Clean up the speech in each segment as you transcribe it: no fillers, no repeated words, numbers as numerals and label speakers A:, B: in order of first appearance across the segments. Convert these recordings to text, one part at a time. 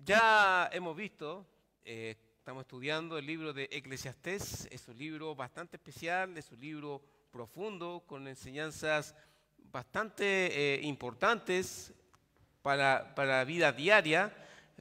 A: Ya hemos visto, estamos estudiando el libro de Eclesiastés. Es un libro bastante especial, es un libro profundo, con enseñanzas bastante importantes para la vida diaria.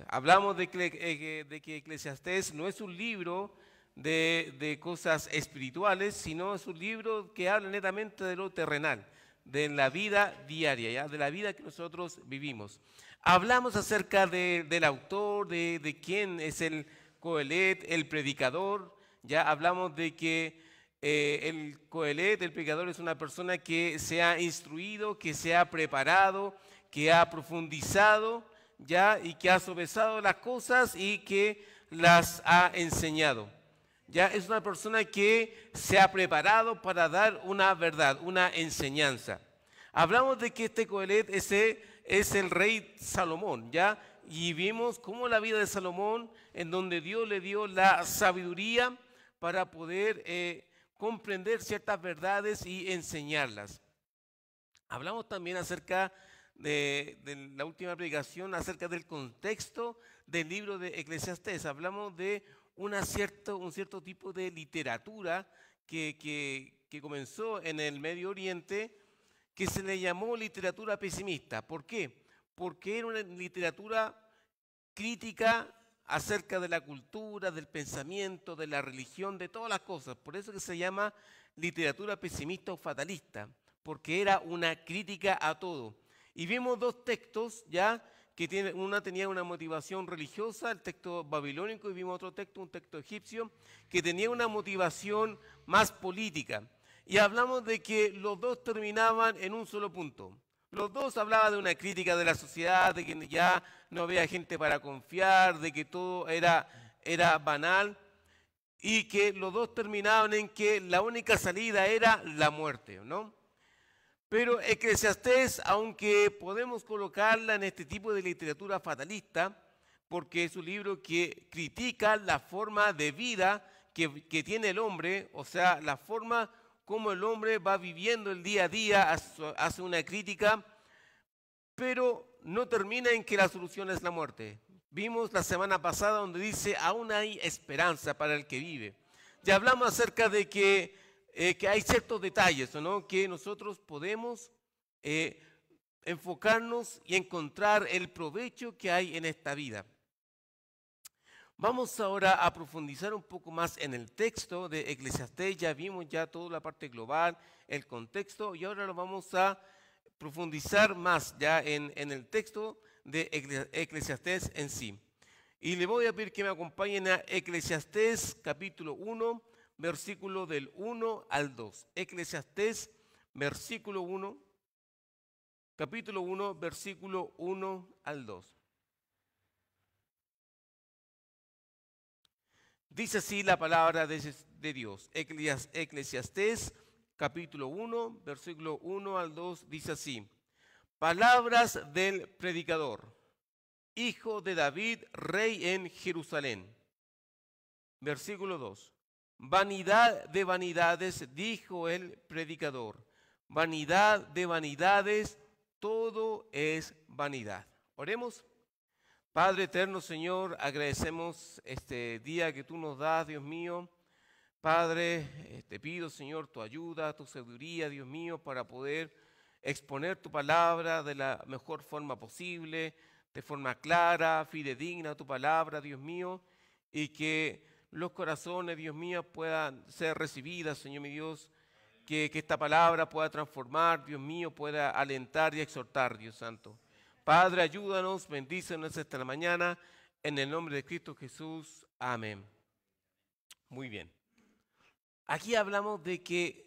A: Hablamos de que Eclesiastés no es un libro de cosas espirituales, sino es un libro que habla netamente de lo terrenal, de la vida diaria, ¿ya? De la vida que nosotros vivimos. Hablamos acerca del autor, de quién es el Coelet, el predicador. Ya hablamos de que el Coelet, el predicador, es una persona que se ha instruido, que se ha preparado, que ha profundizado, ya, y que ha sopesado las cosas y que las ha enseñado. Ya es una persona que se ha preparado para dar una verdad, una enseñanza. Hablamos de que este Coelet es el rey Salomón, ¿ya? Y vimos cómo la vida de Salomón, en donde Dios le dio la sabiduría para poder comprender ciertas verdades y enseñarlas. Hablamos también acerca de la última predicación, acerca del contexto del libro de Eclesiastés. Hablamos de un cierto tipo de literatura que comenzó en el Medio Oriente, que se le llamó literatura pesimista. ¿Por qué? Porque era una literatura crítica acerca de la cultura, del pensamiento, de la religión, de todas las cosas. Por eso que se llama literatura pesimista o fatalista, porque era una crítica a todo. Y vimos dos textos ya, una tenía una motivación religiosa, el texto babilónico, y vimos otro texto, un texto egipcio, que tenía una motivación más política. Y hablamos de que los dos terminaban en un solo punto. Los dos hablaban de una crítica de la sociedad, de que ya no había gente para confiar, de que todo era banal, y que los dos terminaban en que la única salida era la muerte, ¿no? Pero Eclesiastés, aunque podemos colocarla en este tipo de literatura fatalista, porque es un libro que critica la forma de vida que tiene el hombre, o sea, la forma como el hombre va viviendo el día a día, hace una crítica, pero no termina en que la solución es la muerte. Vimos la semana pasada donde dice, aún hay esperanza para el que vive. Ya hablamos acerca de que hay ciertos detalles, ¿no? Que nosotros podemos enfocarnos y encontrar el provecho que hay en esta vida. Vamos ahora a profundizar un poco más en el texto de Eclesiastés. Ya vimos ya toda la parte global, el contexto, y ahora lo vamos a profundizar más ya en el texto de Eclesiastés en sí. Y le voy a pedir que me acompañen a Eclesiastés capítulo 1, versículo del 1 al 2. Eclesiastés, versículo 1, capítulo 1, versículo 1 al 2. Dice así la palabra de Dios. Eclesiastés, capítulo 1, versículo 1 al 2, dice así. Palabras del predicador, hijo de David, rey en Jerusalén. Versículo 2. Vanidad de vanidades, dijo el predicador. Vanidad de vanidades, todo es vanidad. Oremos. Padre eterno, Señor, agradecemos este día que tú nos das, Dios mío. Padre, te pido, Señor, tu ayuda, tu sabiduría, Dios mío, para poder exponer tu palabra de la mejor forma posible, de forma clara, fidedigna tu palabra, Dios mío, y que los corazones, Dios mío, puedan ser recibidas, Señor mi Dios, que esta palabra pueda transformar, Dios mío, pueda alentar y exhortar, Dios Santo. Padre, ayúdanos, bendícenos esta mañana, en el nombre de Cristo Jesús. Amén. Muy bien. Aquí hablamos de que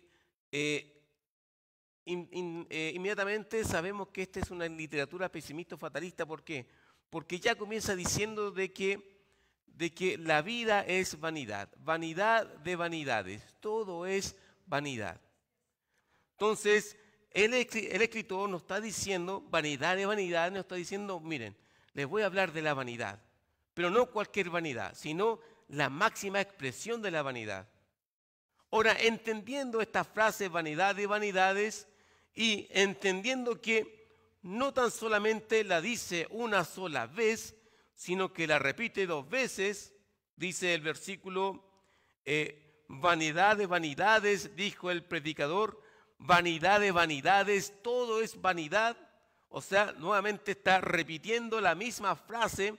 A: inmediatamente sabemos que esta es una literatura pesimista o fatalista. ¿Por qué? Porque ya comienza diciendo de que la vida es vanidad, vanidad de vanidades, todo es vanidad. Entonces, el escritor nos está diciendo, vanidad de vanidad, nos está diciendo, miren, les voy a hablar de la vanidad, pero no cualquier vanidad, sino la máxima expresión de la vanidad. Ahora, entendiendo esta frase, vanidad de vanidades, y entendiendo que no tan solamente la dice una sola vez, sino que la repite 2 veces. Dice el versículo, vanidad de vanidades, dijo el predicador, vanidad de vanidades, todo es vanidad. O sea, nuevamente está repitiendo la misma frase.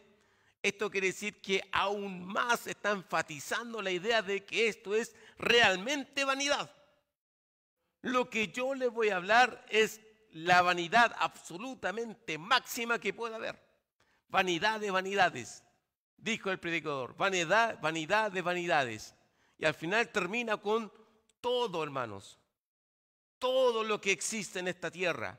A: Esto quiere decir que aún más está enfatizando la idea de que esto es realmente vanidad. Lo que yo les voy a hablar es la vanidad absolutamente máxima que pueda haber. Vanidad de vanidades, dijo el predicador. Vanidad, vanidad de vanidades. Y al final termina con todo, hermanos. Todo lo que existe en esta tierra.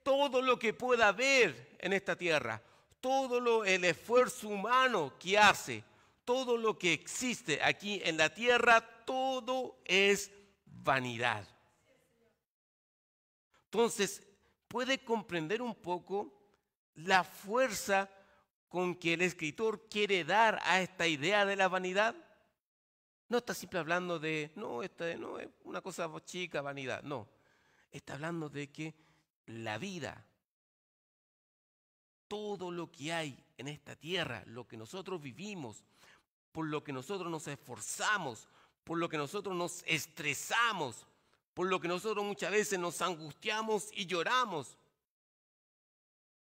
A: Todo lo que pueda haber en esta tierra. Todo el esfuerzo humano que hace. Todo lo que existe aquí en la tierra. Todo es vanidad. Entonces, ¿puede comprender un poco la fuerza con que el escritor quiere dar a esta idea de la vanidad? No está siempre hablando de, no, esta no es una cosa chica, vanidad. No, está hablando de que la vida, todo lo que hay en esta tierra, lo que nosotros vivimos, por lo que nosotros nos esforzamos, por lo que nosotros nos estresamos, por lo que nosotros muchas veces nos angustiamos y lloramos.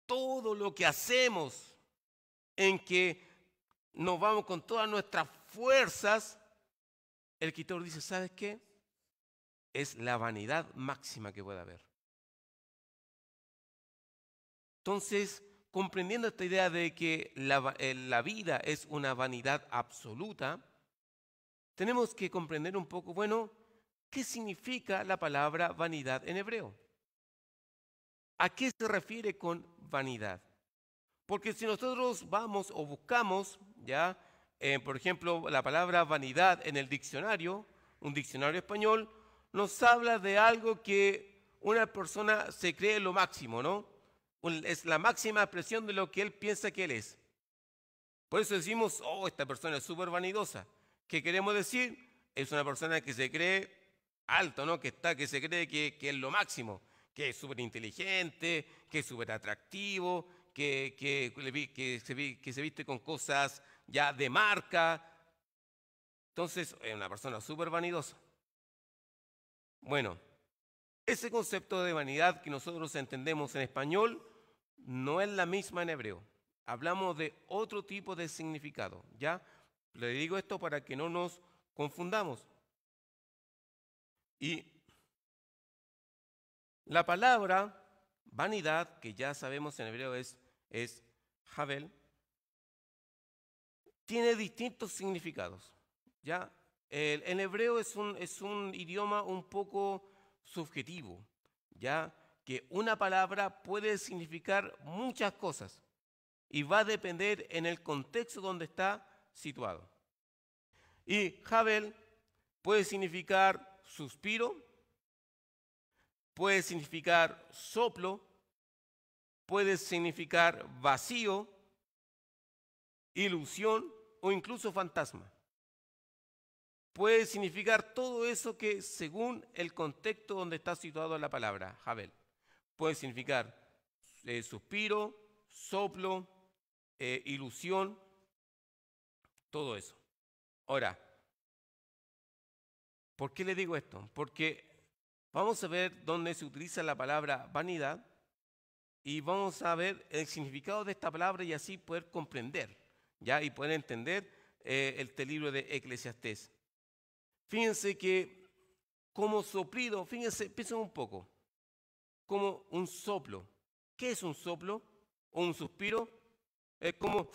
A: Todo lo que hacemos en que nos vamos con todas nuestras fuerzas, el escritor dice, ¿sabes qué? Es la vanidad máxima que puede haber. Entonces, comprendiendo esta idea de que la vida es una vanidad absoluta, tenemos que comprender un poco, bueno, ¿qué significa la palabra vanidad en hebreo? ¿A qué se refiere con vanidad? Porque si nosotros vamos o buscamos, ya, por ejemplo, la palabra vanidad en el diccionario, un diccionario español, nos habla de algo que una persona se cree lo máximo, ¿no? Es la máxima expresión de lo que él piensa que él es. Por eso decimos, oh, esta persona es súper vanidosa. ¿Qué queremos decir? Es una persona que se cree alto, ¿no? Que se cree que es lo máximo, que es súper inteligente, que es súper atractivo, que se viste con cosas ya de marca. Entonces, es una persona súper vanidosa. Bueno, ese concepto de vanidad que nosotros entendemos en español no es la misma en hebreo. Hablamos de otro tipo de significado, ¿ya? Le digo esto para que no nos confundamos. Y la palabra vanidad, que ya sabemos en hebreo es Havel, tiene distintos significados, ¿ya? En hebreo es un idioma un poco subjetivo, ¿ya? Que una palabra puede significar muchas cosas y va a depender en el contexto donde está situado. Y Havel puede significar suspiro, puede significar soplo, puede significar vacío, ilusión o incluso fantasma. Puede significar todo eso que según el contexto donde está situado la palabra, Havel. Puede significar suspiro, soplo, ilusión, todo eso. Ahora, ¿por qué le digo esto? Porque vamos a ver dónde se utiliza la palabra vanidad y vamos a ver el significado de esta palabra y así poder comprender, ¿ya? Y poder entender este libro de Eclesiastés. Fíjense que como soplido, fíjense, piensen un poco, como un soplo. ¿Qué es un soplo o un suspiro? Es como,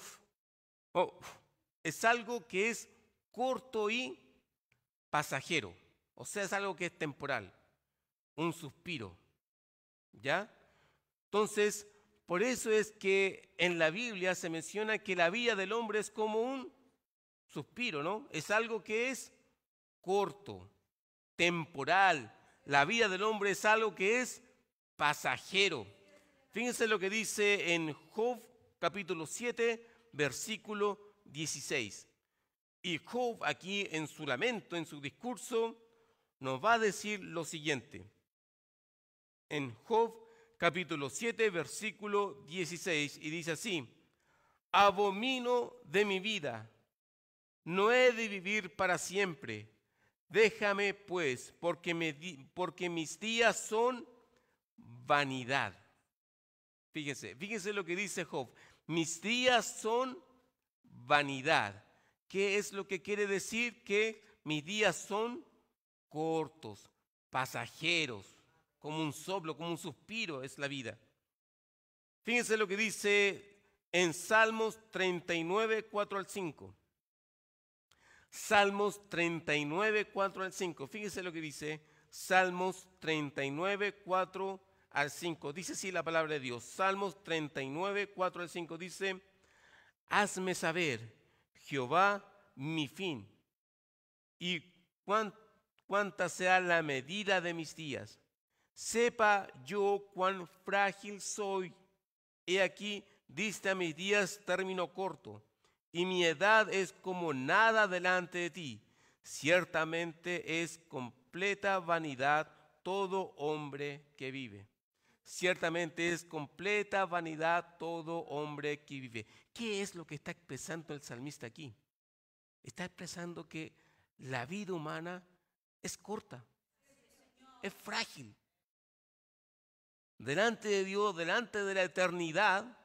A: es algo que es corto y pasajero, o sea, es algo que es temporal, un suspiro, ¿ya? Entonces, por eso es que en la Biblia se menciona que la vida del hombre es como un suspiro, ¿no? Es algo que es corto, temporal. La vida del hombre es algo que es pasajero. Fíjense lo que dice en Job capítulo 7, versículo 16. Y Job aquí en su lamento, en su discurso, nos va a decir lo siguiente. En Job capítulo 7, versículo 16, y dice así: abomino de mi vida. No he de vivir para siempre. Déjame pues, porque mis días son vanidad. Fíjense lo que dice Job. Mis días son vanidad. ¿Qué es lo que quiere decir? Que mis días son cortos, pasajeros, como un soplo, como un suspiro es la vida. Fíjense lo que dice en Salmos 39, 4 al 5. Salmos 39, 4 al 5. Fíjense lo que dice Salmos 39, 4 al 5. Dice así la palabra de Dios. Salmos 39, 4 al 5 dice: hazme saber, Jehová, mi fin, y cuánta sea la medida de mis días. Sepa yo cuán frágil soy. He aquí, diste a mis días término corto, y mi edad es como nada delante de ti. Ciertamente es completa vanidad todo hombre que vive. Ciertamente es completa vanidad todo hombre que vive. ¿Qué es lo que está expresando el salmista aquí? Está expresando que la vida humana es corta, es frágil. Delante de Dios, delante de la eternidad,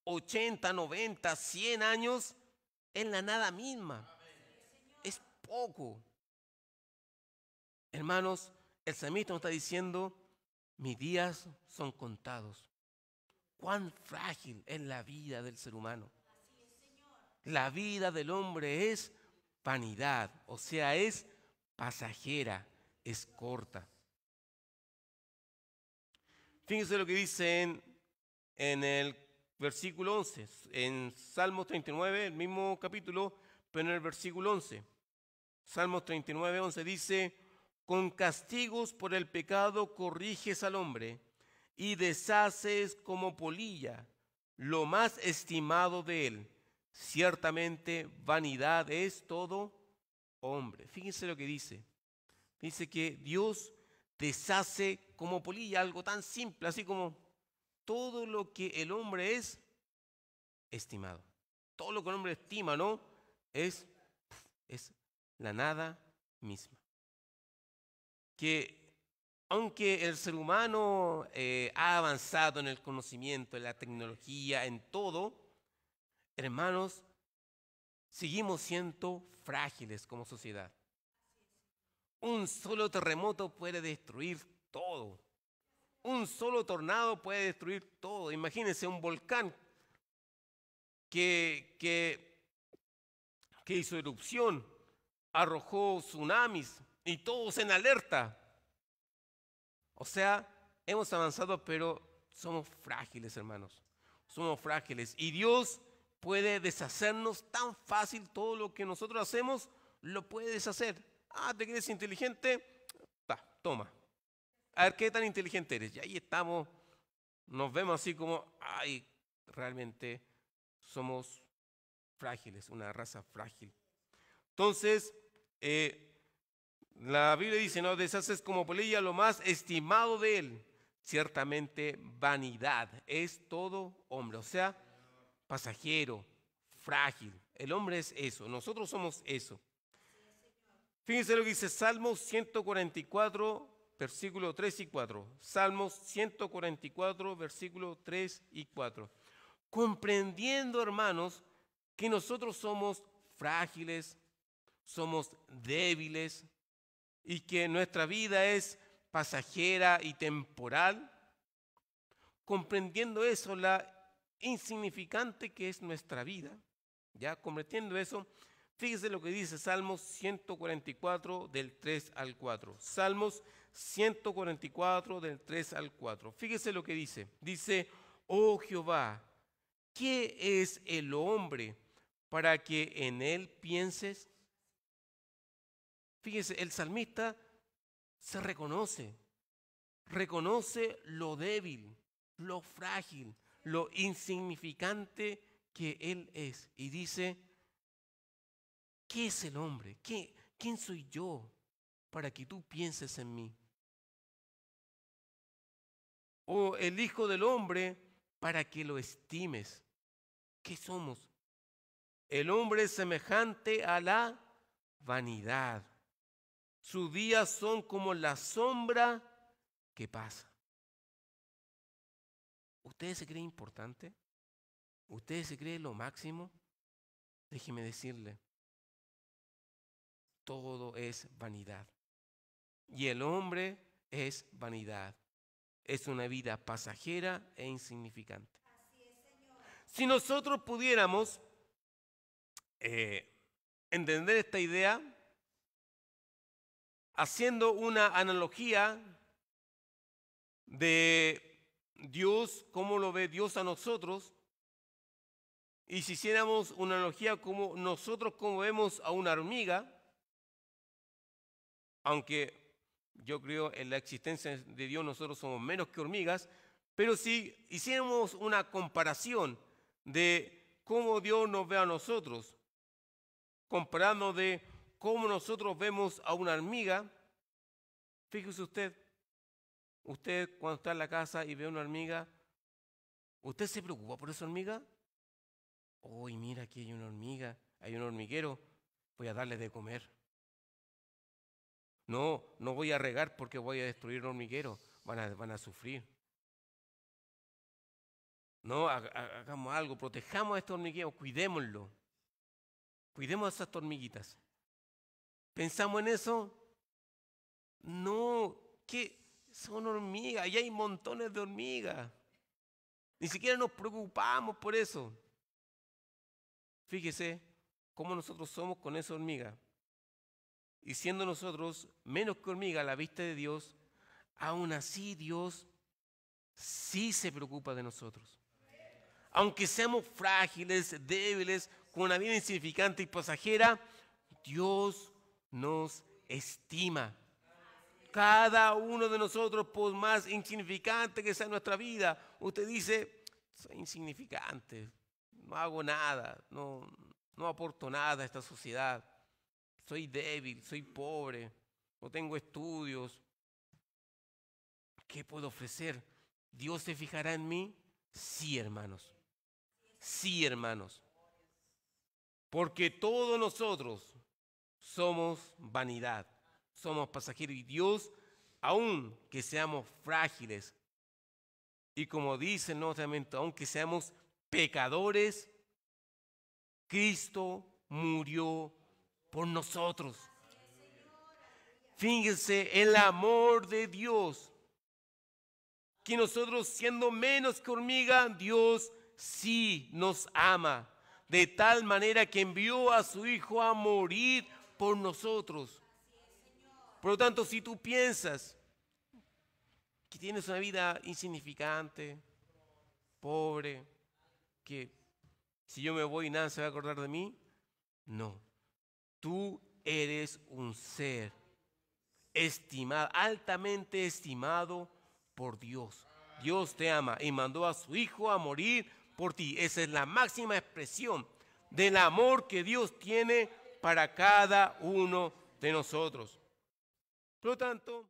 A: 80, 90, 100 años es la nada misma. Es poco. Hermanos, el salmista nos está diciendo: mis días son contados. Cuán frágil es la vida del ser humano. La vida del hombre es vanidad, o sea, es pasajera, es corta. Fíjense lo que dice en el versículo 11, en Salmos 39, el mismo capítulo, pero en el versículo 11. Salmos 39, 11 dice: con castigos por el pecado corriges al hombre y deshaces como polilla lo más estimado de él. Ciertamente vanidad es todo hombre. Fíjense lo que dice. Dice que Dios deshace como polilla, algo tan simple, así como todo lo que el hombre es estimado. Todo lo que el hombre estima, ¿no? Es la nada misma. Que aunque el ser humano ha avanzado en el conocimiento, en la tecnología, en todo, hermanos, seguimos siendo frágiles como sociedad. Un solo terremoto puede destruir todo. Un solo tornado puede destruir todo. Imagínense un volcán que hizo erupción, arrojó tsunamis y todos en alerta. O sea, hemos avanzado, pero somos frágiles, hermanos. Somos frágiles. Y Dios puede deshacernos tan fácil. Todo lo que nosotros hacemos, lo puede deshacer. Ah, ¿te crees inteligente? Toma. A ver qué tan inteligente eres. Y ahí estamos, nos vemos así como, ay, realmente somos frágiles, una raza frágil. Entonces, la Biblia dice: no deshaces como polilla lo más estimado de él. Ciertamente vanidad es todo hombre, o sea, pasajero, frágil. El hombre es eso, nosotros somos eso. Fíjense lo que dice Salmos 144, versículos 3 y 4. Salmos 144, versículos 3 y 4. Comprendiendo, hermanos, que nosotros somos frágiles, somos débiles y que nuestra vida es pasajera y temporal, comprendiendo eso, la insignificante que es nuestra vida, ya comprendiendo eso, fíjese lo que dice Salmos 144 del 3 al 4. Salmos 144 del 3 al 4. Fíjese lo que dice. Dice: oh Jehová, ¿qué es el hombre para que en él pienses? Fíjese, el salmista se reconoce lo débil, lo frágil, lo insignificante que él es. Y dice: ¿qué es el hombre? ¿Quién soy yo para que tú pienses en mí? O el Hijo del Hombre para que lo estimes. ¿Qué somos? El hombre es semejante a la vanidad. Sus días son como la sombra que pasa. ¿Ustedes se creen importante? ¿Ustedes se creen lo máximo? Déjeme decirle, todo es vanidad. Y el hombre es vanidad. Es una vida pasajera e insignificante. Si nosotros pudiéramos entender esta idea haciendo una analogía de Dios, cómo lo ve Dios a nosotros, y si hiciéramos una analogía como nosotros como vemos a una hormiga, aunque yo creo en la existencia de Dios nosotros somos menos que hormigas, pero si hiciéramos una comparación de cómo Dios nos ve a nosotros, comparando de cómo nosotros vemos a una hormiga, fíjese usted cuando está en la casa y ve una hormiga, ¿usted se preocupa por esa hormiga? Uy, mira, aquí hay una hormiga, hay un hormiguero, voy a darle de comer. No voy a regar porque voy a destruir el hormiguero, van a sufrir. No, hagamos algo, protejamos a este hormiguero, cuidémoslo. Cuidemos a esas hormiguitas. ¿Pensamos en eso? No, que son hormigas, y hay montones de hormigas. Ni siquiera nos preocupamos por eso. Fíjese cómo nosotros somos con esa hormiga. Y siendo nosotros menos que hormiga a la vista de Dios, aún así Dios sí se preocupa de nosotros. Aunque seamos frágiles, débiles, con una vida insignificante y pasajera, Dios nos estima. Cada uno de nosotros, por más insignificante que sea nuestra vida, usted dice, soy insignificante, no hago nada, no aporto nada a esta sociedad, soy débil, soy pobre, no tengo estudios. ¿Qué puedo ofrecer? ¿Dios se fijará en mí? Sí, hermanos. Sí, hermanos. Porque todos nosotros somos vanidad, somos pasajeros y Dios, aun que seamos frágiles y como dice el Nuevo Testamento, aunque seamos pecadores, Cristo murió por nosotros. Fíjense el amor de Dios, que nosotros siendo menos que hormiga, Dios sí nos ama. De tal manera que envió a su Hijo a morir por nosotros. Por lo tanto, si tú piensas que tienes una vida insignificante, pobre, que si yo me voy nadie se va a acordar de mí, no. Tú eres un ser estimado, altamente estimado por Dios. Dios te ama y mandó a su Hijo a morir por ti. Esa es la máxima expresión del amor que Dios tiene para cada uno de nosotros. Por lo tanto,